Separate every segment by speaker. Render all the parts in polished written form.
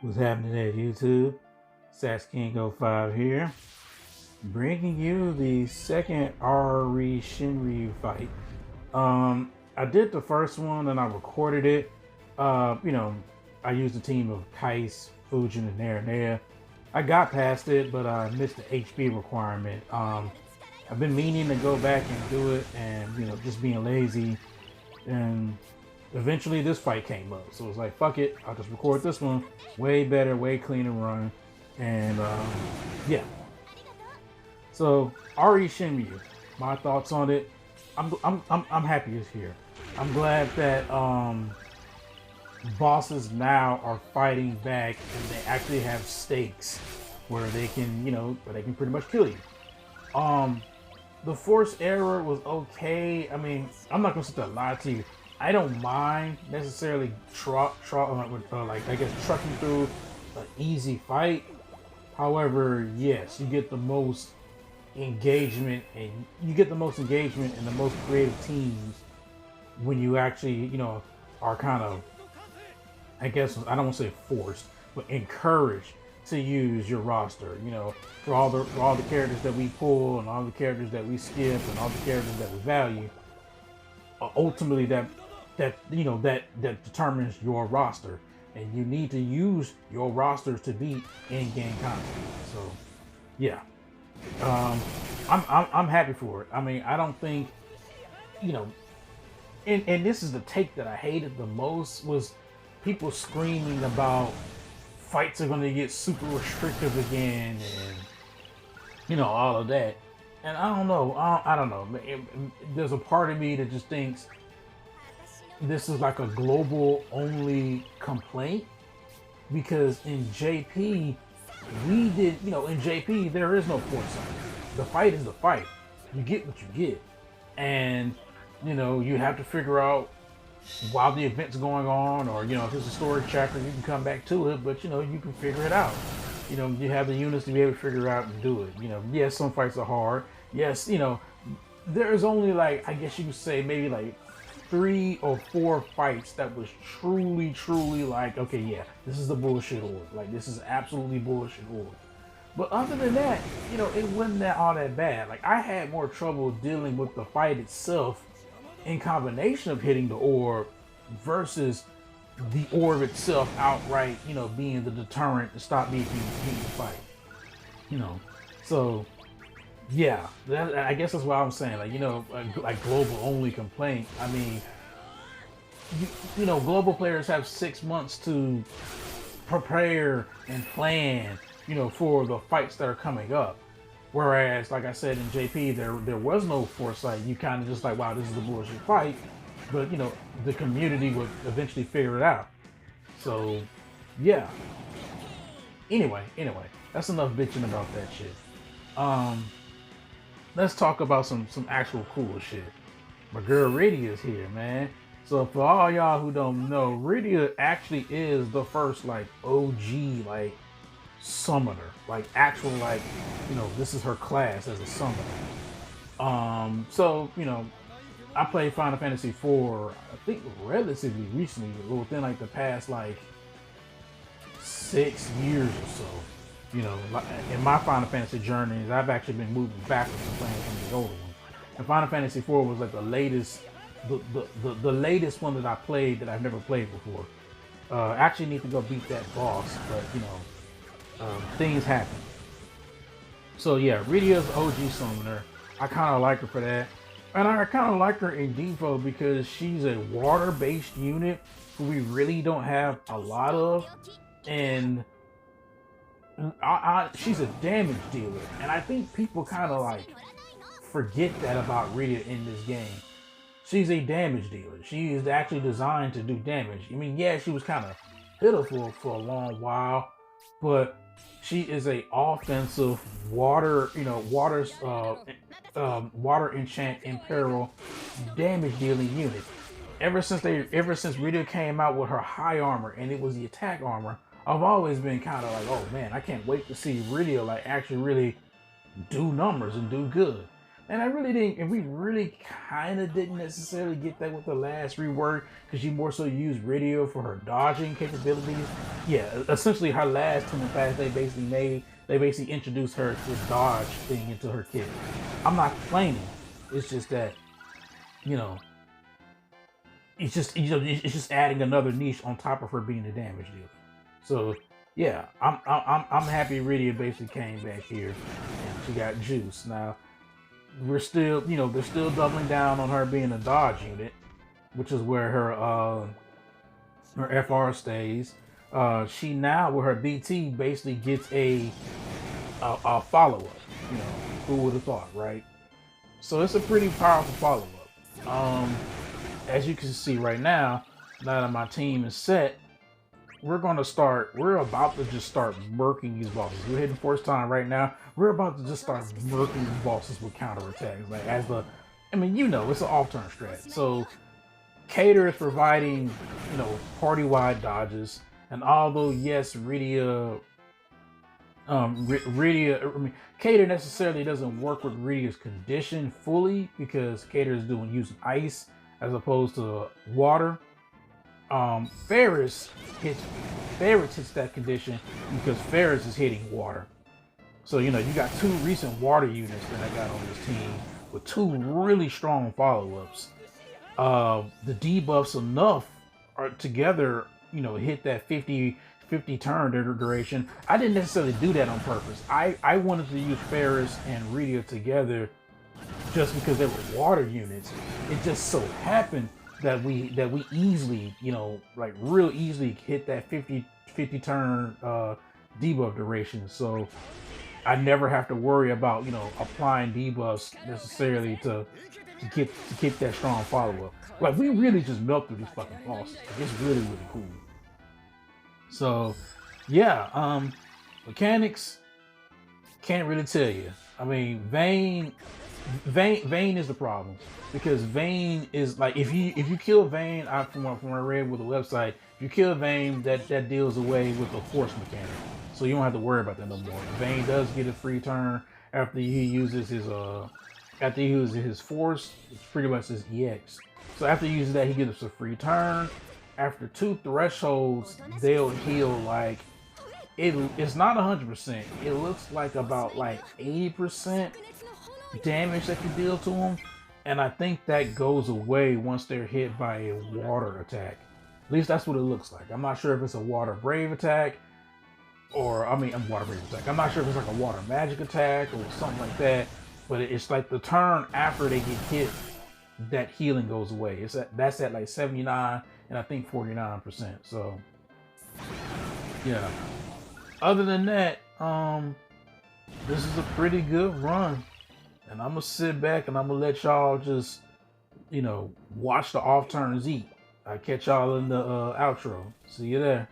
Speaker 1: What's happening there, YouTube? SatsKing05 here, bringing you the second Re-Shinryu fight. I did the first one and I recorded it. I used a team of Kais, Fujin, and Nair. I got past it, but I missed the HP requirement. I've been meaning to go back and do it, and just being lazy, and eventually this fight came up, so it was like, fuck it, I'll just record this one. Way better, way cleaner run. And yeah, so Re-Shinryu, my thoughts on it. I'm happy it's here. I'm glad that bosses now are fighting back and they actually have stakes where they can pretty much kill you. The force error was okay. I mean, I'm not gonna sit there and lie to you. I don't mind necessarily trucking through an easy fight. However, yes, you get the most engagement and the most creative teams when you actually, are kind of, I guess, I don't want to say forced, but encouraged to use your roster, for all the characters that we pull and all the characters that we skip and all the characters that we value. Ultimately, that determines your roster, and you need to use your rosters to beat in-game content. So, yeah, I'm happy for it. I mean, I don't think, and this is the take that I hated the most, was people screaming about fights are going to get super restrictive again, and all of that. And I don't know. I don't know. There's a part of me that just thinks this is like a global only complaint, because in JP we did, in JP there is no foresight. The fight is the fight. You get what you get, and you have to figure out while the event's going on, or if it's a story chapter, you can come back to it, but you can figure it out. You have the units to be able to figure it out and do it. Yes, some fights are hard. Yes, there's only, like, I guess you could say maybe like 3 or 4 fights that was truly like, okay, yeah, this is the bullshit order. Like, this is absolutely bullshit order. But other than that, it wasn't all that bad. Like, I had more trouble dealing with the fight itself in combination of hitting the orb versus the orb itself outright, being the deterrent to stop me from beating the fight. So yeah, I guess that's what I'm saying. Like global only complaint. I mean, global players have 6 months to prepare and plan, for the fights that are coming up. Whereas, like I said, in JP, there was no foresight. You kind of just like, wow, this is a bullshit fight. But, the community would eventually figure it out. So, yeah. Anyway, that's enough bitching about that shit. Let's talk about some actual cool shit. My girl Rydia is here, man. So for all y'all who don't know, Rydia actually is the first, like, OG, like, summoner. Like, actual, like, this is her class as a summoner. So, I played Final Fantasy 4, I think relatively recently, within like the past like 6 years or so. In my Final Fantasy journeys, I've actually been moving backwards and playing some of the older ones. And Final Fantasy 4 was like the latest, the latest one that I played that I've never played before. I actually need to go beat that boss, but things happen. So yeah, Rydia's OG summoner. I kind of like her for that. And I kind of like her in DFFOO because she's a water-based unit who we really don't have a lot of. And she's a damage dealer. And I think people kind of like forget that about Rydia in this game. She's a damage dealer. She is actually designed to do damage. I mean, yeah, she was kind of pitiful for a long while, but she is a offensive water enchant imperil damage dealing unit. Ever since Rydia came out with her high armor and it was the attack armor, I've always been kind of like, oh man, I can't wait to see Rydia like actually really do numbers and do good. And I really didn't, and we really kind of didn't necessarily get that with the last rework because she more so used Rydia for her dodging capabilities. Yeah, essentially her last Toon Pass they basically introduced her this dodge thing into her kit. I'm not complaining. It's just that, you know, it's just adding another niche on top of her being a damage dealer. So yeah, I'm happy Rydia basically came back here and she got juice. Now we're still, they're still doubling down on her being a dodge unit, which is where her FR stays. She now with her BT basically gets a follow up. You know, who would have thought, right? So it's a pretty powerful follow up. As you can see right now that my team is set, we're about to just start murking these bosses. We're hitting first time right now. We're about to just start murking these bosses with counterattacks. Like it's an off-turn strat. So Cater is providing, party-wide dodges. And although yes, Rydia, Cater necessarily doesn't work with Rydia's condition fully because Cater is using ice as opposed to water. Faris hits that condition because Faris is hitting water. So you got two recent water units that I got on this team with two really strong follow-ups. The debuffs enough are together, hit that 50 turn duration. I didn't necessarily do that on purpose. I wanted to use Faris and Rydia together just because they were water units. It just so happened that we easily, real easily hit that 50 turn debuff duration. So I never have to worry about, applying debuffs necessarily to keep that strong follow up. Like we really just milk through these fucking bosses. Like, it's really, really cool. So yeah, mechanics, can't really tell you. I mean, Vayne is the problem because Vayne is like if you kill Vayne, from what I read with the website, if you kill Vayne, that deals away with the force mechanic, so you don't have to worry about that no more. Vayne does get a free turn after he uses his force. It's pretty much his EX. So after he uses that, he gets a free turn. After 2 thresholds, they'll heal like it's not 100%. It looks like about like 80% damage that you deal to them, and I think that goes away once they're hit by a water attack. At least that's what it looks like. I'm not sure if it's a water brave attack or a water brave attack. I'm not sure if it's like a water magic attack or something like that, but it's like the turn after they get hit, that healing goes away. That's at like 79 and I think 49%. So yeah. Other than that, this is a pretty good run. And I'm gonna sit back and I'm gonna let y'all just, watch the off turns eat. I'll catch y'all in the outro. See you there.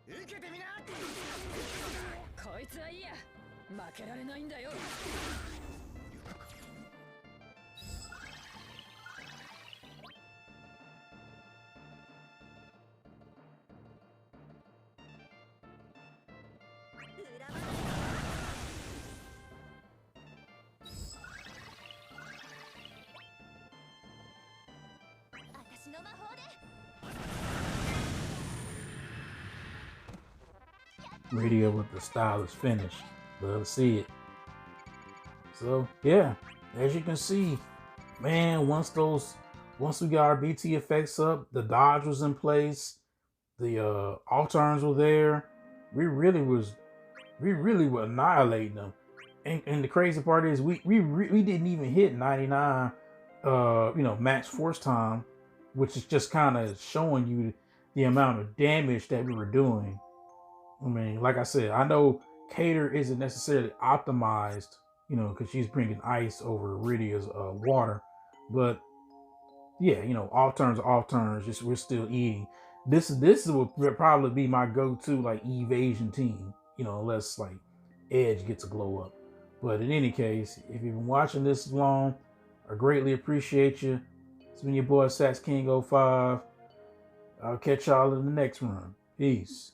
Speaker 2: こいつはいいや。負けられないんだよ。私の魔法で。
Speaker 1: Rydia with the stylish finish. Love to see it. So yeah, as you can see, man, once we got our BT effects up, the dodge was in place, the alt turns were there. We really were annihilating them. And the crazy part is we didn't even hit 99 max force time, which is just kind of showing you the amount of damage that we were doing. I mean, like I said, I know Cater isn't necessarily optimized, because she's bringing ice over Rydia's water. But yeah, off turns are off turns. Just we're still eating. This will probably be my go-to like evasion team, unless like Edge gets a glow up. But in any case, if you've been watching this long, I greatly appreciate you. It's been your boy Sax King 05. I'll catch y'all in the next run. Peace.